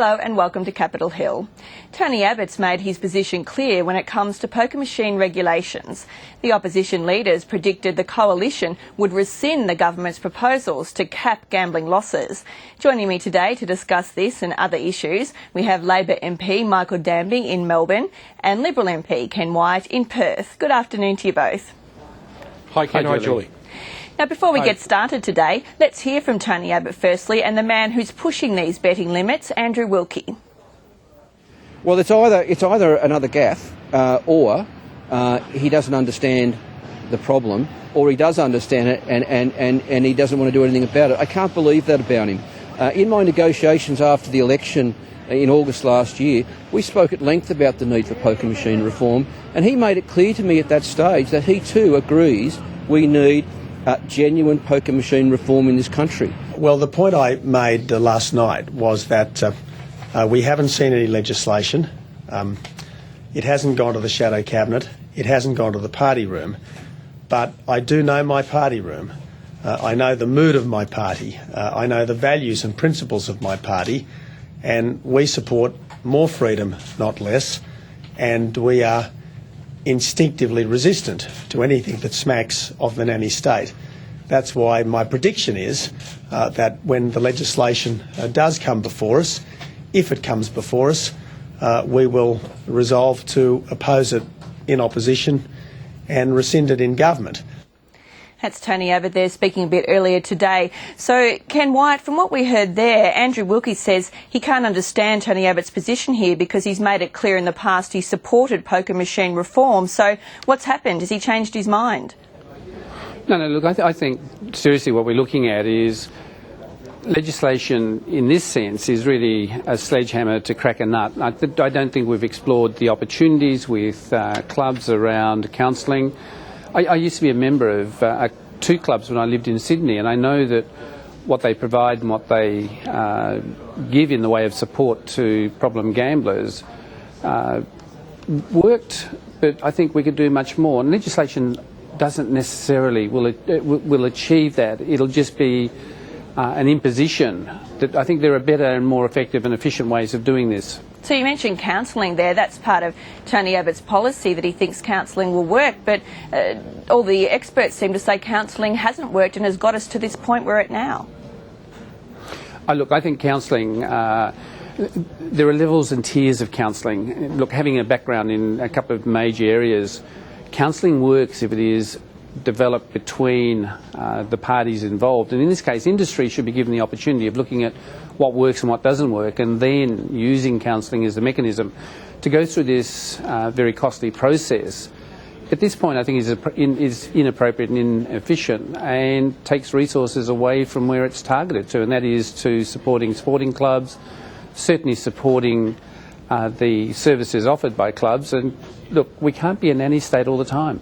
Hello and welcome to Capitol Hill. Tony Abbott's made his position clear when it comes to poker machine regulations. The opposition leaders predicted the coalition would rescind the government's proposals to cap gambling losses. Joining me today to discuss this and other issues, we have Labor MP Michael Danby in Melbourne and Liberal MP Ken Wyatt in Perth. Good afternoon to you both. Hi Ken, hi Julie. Now, before we get started today, let's hear from Tony Abbott firstly and the man who's pushing these betting limits, Andrew Wilkie. Well, it's either another gaffe or he doesn't understand the problem, or he does understand it and he doesn't want to do anything about it. I can't believe that about him. In my negotiations after the election in August last year, we spoke at length about the need for poker machine reform, and he made it clear to me at that stage that he too agrees we need genuine poker machine reform in this country. Well, the point I made last night was that we haven't seen any legislation. It hasn't gone to the shadow cabinet. It hasn't gone to the party room. But I do know my party room. I know the mood of my party. I know the values and principles of my party. And we support more freedom, not less. And we are instinctively resistant to anything that smacks of the nanny state. That's why my prediction is that when the legislation does come before us, if it comes before us, we will resolve to oppose it in opposition and rescind it in government. That's Tony Abbott there speaking a bit earlier today. So, Ken Wyatt, from what we heard there, Andrew Wilkie says he can't understand Tony Abbott's position here because he's made it clear in the past he supported poker machine reform. So, what's happened? Has he changed his mind? No, look, I think seriously what we're looking at is legislation in this sense is really a sledgehammer to crack a nut. I don't think we've explored the opportunities with clubs around counselling. I used to be a member of two clubs when I lived in Sydney, and I know that what they provide and what they give in the way of support to problem gamblers worked, but I think we could do much more. And legislation doesn't necessarily will achieve that. It'll just be an imposition. That I think there are better and more effective and efficient ways of doing this. So you mentioned counselling there. That's part of Tony Abbott's policy, that he thinks counselling will work. But all the experts seem to say counselling hasn't worked and has got us to this point we're at now. Look, I think counselling, there are levels and tiers of counselling. Look, having a background in a couple of major areas, counselling works if it is developed between the parties involved. And in this case, industry should be given the opportunity of looking at what works and what doesn't work, and then using counselling as a mechanism to go through this very costly process. At this point, I think is inappropriate and inefficient and takes resources away from where it's targeted to, and that is to supporting sporting clubs, certainly supporting the services offered by clubs. And look, we can't be a nanny state all the time.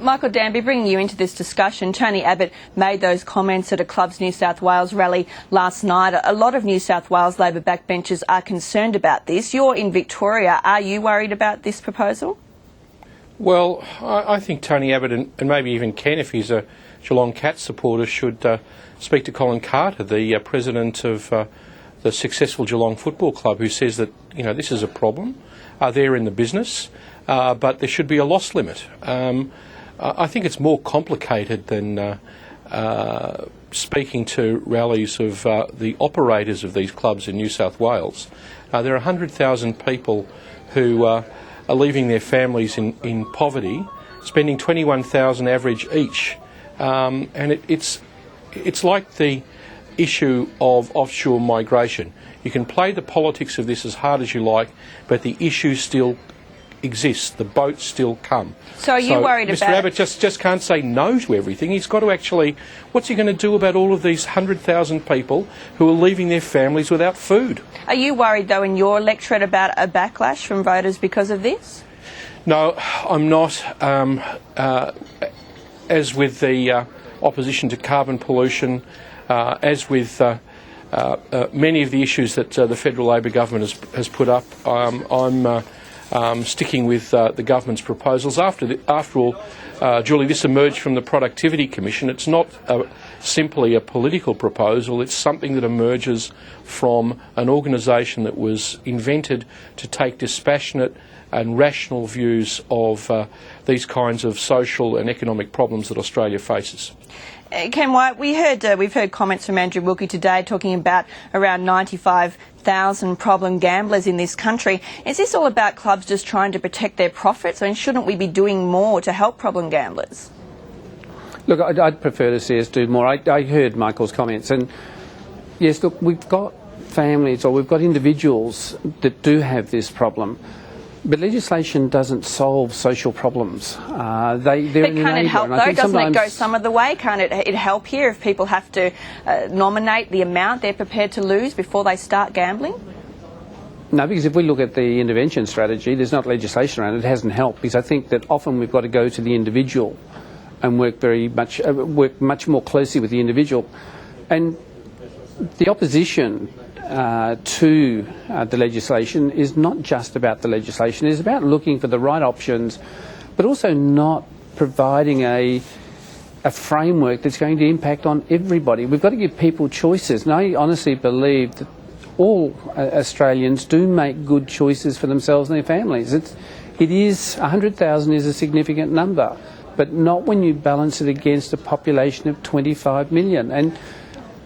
Michael Danby, bringing you into this discussion, Tony Abbott made those comments at a Clubs New South Wales rally last night. A lot of New South Wales Labor backbenchers are concerned about this. You're in Victoria. Are you worried about this proposal? Well, I think Tony Abbott and maybe even Ken, if he's a Geelong Cats supporter, should speak to Colin Carter, the president of the successful Geelong Football Club, who says that, you know, this is a problem. They're in the business, but there should be a loss limit. I think it's more complicated than speaking to rallies of the operators of these clubs in New South Wales. There are 100,000 people who are leaving their families in poverty, spending $21,000 average each. And it's like the issue of offshore migration. You can play the politics of this as hard as you like, but the issue still exists. The boats still come. So are you worried Mr. about... Mr Abbott just can't say no to everything. He's got to actually... What's he going to do about all of these 100,000 people who are leaving their families without food? Are you worried, though, in your electorate about a backlash from voters because of this? No, I'm not. As with the opposition to carbon pollution, as with many of the issues that the federal Labor government has put up, I'm sticking with the government's proposals. After all, Julie, this emerged from the Productivity Commission. It's not simply a political proposal, it's something that emerges from an organisation that was invented to take dispassionate and rational views of these kinds of social and economic problems that Australia faces. Ken Wyatt, we've heard comments from Andrew Wilkie today talking about around 95,000 problem gamblers in this country. Is this all about clubs just trying to protect their profits? I mean, shouldn't we be doing more to help problem gamblers? Look, I'd prefer to see us do more. I heard Michael's comments, and yes, look, we've got families or we've got individuals that do have this problem. But legislation doesn't solve social problems. They're but an can't it help enabler, though? Doesn't it go some of the way? Can't it help here if people have to nominate the amount they're prepared to lose before they start gambling? No, because if we look at the intervention strategy, there's not legislation around it. It hasn't helped, because I think that often we've got to go to the individual and work much more closely with the individual. And the opposition to the legislation is not just about the legislation. It's about looking for the right options, but also not providing a framework that's going to impact on everybody. We've got to give people choices. And I honestly believe that all Australians do make good choices for themselves and their families. 100,000 is a significant number, but not when you balance it against a population of 25 million. And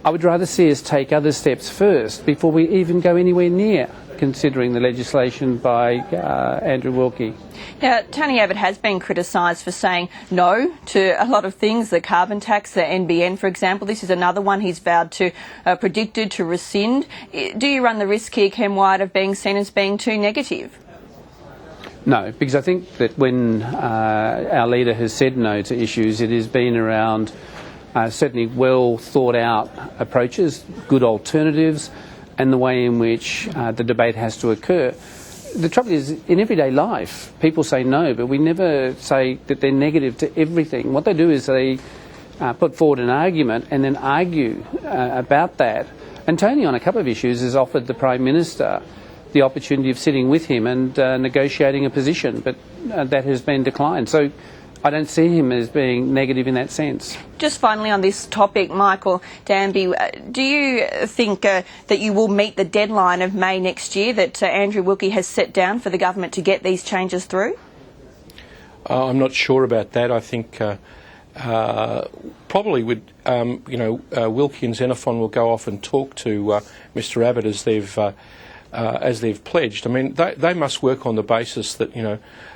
I would rather see us take other steps first before we even go anywhere near considering the legislation by Andrew Wilkie. Now, Tony Abbott has been criticised for saying no to a lot of things, the carbon tax, the NBN, for example. This is another one he's vowed to, predicted to rescind. Do you run the risk here, Ken Wyatt, of being seen as being too negative? No, because I think that when our leader has said no to issues, it has been around certainly well thought out approaches, good alternatives, and the way in which the debate has to occur. The trouble is, in everyday life, people say no, but we never say that they're negative to everything. What they do is they put forward an argument and then argue about that. And Tony, on a couple of issues, has offered the Prime Minister the opportunity of sitting with him and negotiating a position, but that has been declined. So I don't see him as being negative in that sense. Just finally on this topic, Michael Danby, do you think that you will meet the deadline of May next year that Andrew Wilkie has set down for the government to get these changes through? I'm not sure about that. I think probably with Wilkie and Xenophon will go off and talk to Mr Abbott as they've pledged. I mean, they must work on the basis that,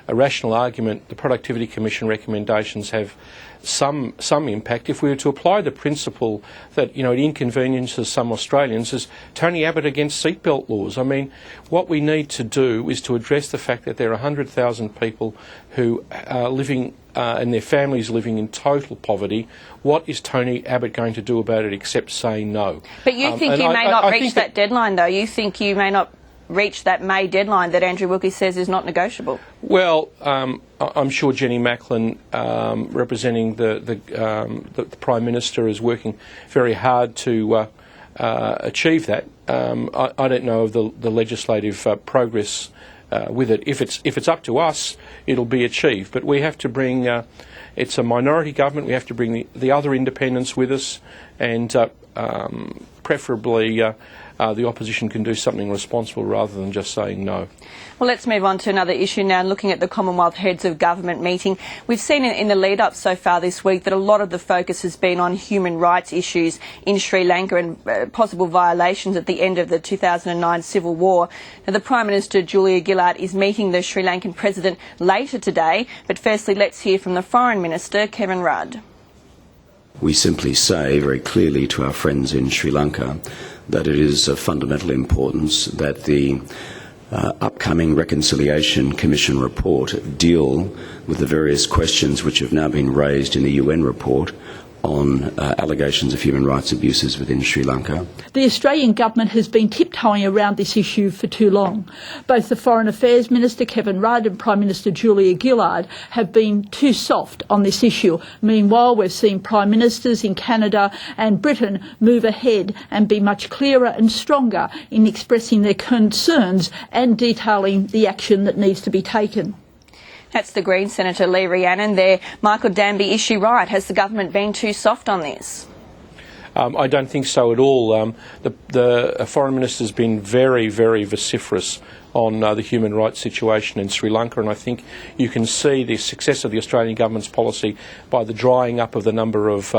a rational argument, the Productivity Commission recommendations have some impact. If we were to apply the principle that, it inconveniences some Australians, is Tony Abbott against seatbelt laws? I mean, what we need to do is to address the fact that there are 100,000 people who are living and their families living in total poverty. What is Tony Abbott going to do about it except say no? But you think you may not reach that deadline, though? You think you may not reach that May deadline that Andrew Wilkie says is not negotiable? Well, I'm sure Jenny Macklin, representing the Prime Minister, is working very hard to achieve that. I don't know of the legislative progress with it. If it's up to us, it'll be achieved. But we have to bring. It's a minority government. We have to bring the other independents with us, and preferably the opposition can do something responsible rather than just saying no. Well, let's move on to another issue now, looking at the Commonwealth Heads of Government meeting. We've seen in the lead-up so far this week that a lot of the focus has been on human rights issues in Sri Lanka and possible violations at the end of the 2009 civil war. Now, the Prime Minister, Julia Gillard, is meeting the Sri Lankan President later today. But firstly, let's hear from the Foreign Minister, Kevin Rudd. We simply say very clearly to our friends in Sri Lanka that it is of fundamental importance that the upcoming Reconciliation Commission report deal with the various questions which have now been raised in the UN report on allegations of human rights abuses within Sri Lanka. The Australian government has been tiptoeing around this issue for too long. Both the Foreign Affairs Minister Kevin Rudd and Prime Minister Julia Gillard have been too soft on this issue. Meanwhile, we've seen Prime Ministers in Canada and Britain move ahead and be much clearer and stronger in expressing their concerns and detailing the action that needs to be taken. That's the Green Senator Lee Rhiannon there. Michael Danby, is she right? Has the government been too soft on this? I don't think so at all. The Foreign Minister's been very, very vociferous on the human rights situation in Sri Lanka, and I think you can see the success of the Australian government's policy by the drying up of the number of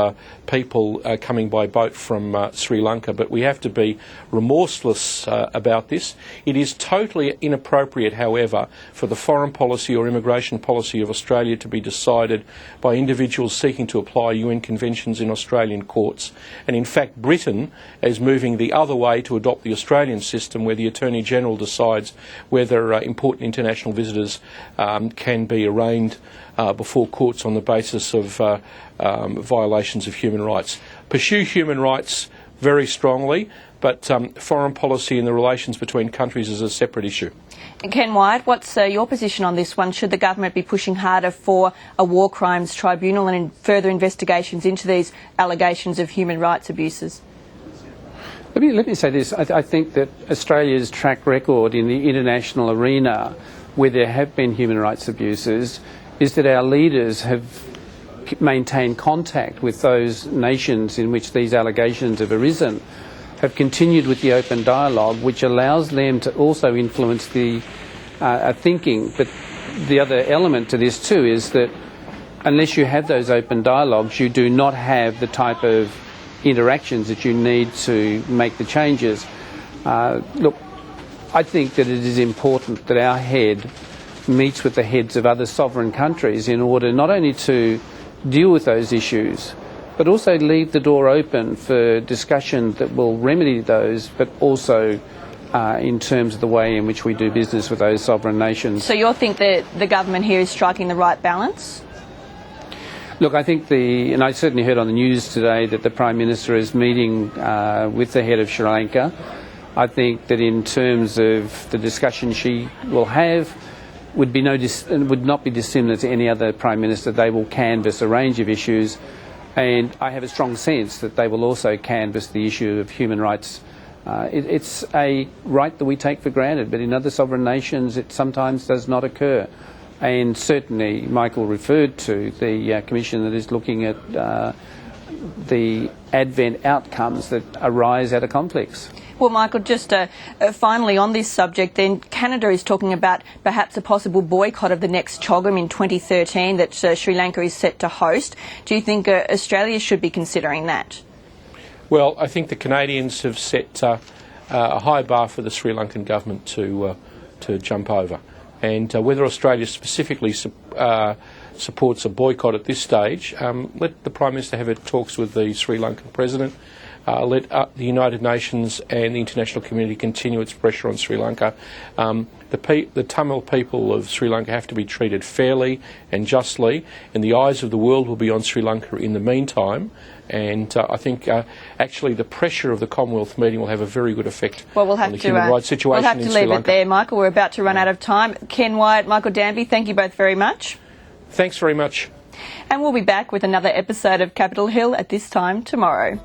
people coming by boat from Sri Lanka. But we have to be remorseless about this. It is totally inappropriate, however, for the foreign policy or immigration policy of Australia to be decided by individuals seeking to apply UN conventions in Australian courts. And in fact, Britain is moving the other way to adopt the Australian system, where the Attorney-General decides whether important international visitors can be arraigned before courts on the basis of violations of human rights. Pursue human rights very strongly, but foreign policy and the relations between countries is a separate issue. Ken Wyatt, what's your position on this one? Should the government be pushing harder for a war crimes tribunal and further investigations into these allegations of human rights abuses? Let me say this. I think that Australia's track record in the international arena, where there have been human rights abuses, is that our leaders have maintained contact with those nations in which these allegations have arisen, have continued with the open dialogue, which allows them to also influence the thinking. But the other element to this too is that unless you have those open dialogues, you do not have the type of interactions that you need to make the changes. Look, I think that it is important that our head meets with the heads of other sovereign countries in order not only to deal with those issues, but also leave the door open for discussion that will remedy those, but also in terms of the way in which we do business with those sovereign nations. So you think that the government here is striking the right balance? Look, I think and I certainly heard on the news today that the Prime Minister is meeting with the head of Sri Lanka. I think that in terms of the discussion she will have, would not be dissimilar to any other Prime Minister. They will canvass a range of issues, and I have a strong sense that they will also canvass the issue of human rights. It's a right that we take for granted, but in other sovereign nations it sometimes does not occur. And certainly Michael referred to the commission that is looking at the advent outcomes that arise out of conflicts. Well, Michael, just finally on this subject then, Canada is talking about perhaps a possible boycott of the next CHOGM in 2013 that Sri Lanka is set to host. Do you think Australia should be considering that? Well, I think the Canadians have set a high bar for the Sri Lankan government to jump over. And whether Australia specifically supports a boycott at this stage, let the Prime Minister have talks with the Sri Lankan President. Let the United Nations and the international community continue its pressure on Sri Lanka. The Tamil people of Sri Lanka have to be treated fairly and justly, and the eyes of the world will be on Sri Lanka in the meantime. And I think actually the pressure of the Commonwealth meeting will have a very good effect on the human rights situation in Sri Lanka. We'll have to leave it there, Michael. We're about to run out of time. Ken Wyatt, Michael Danby, thank you both very much. Thanks very much. And we'll be back with another episode of Capitol Hill at this time tomorrow.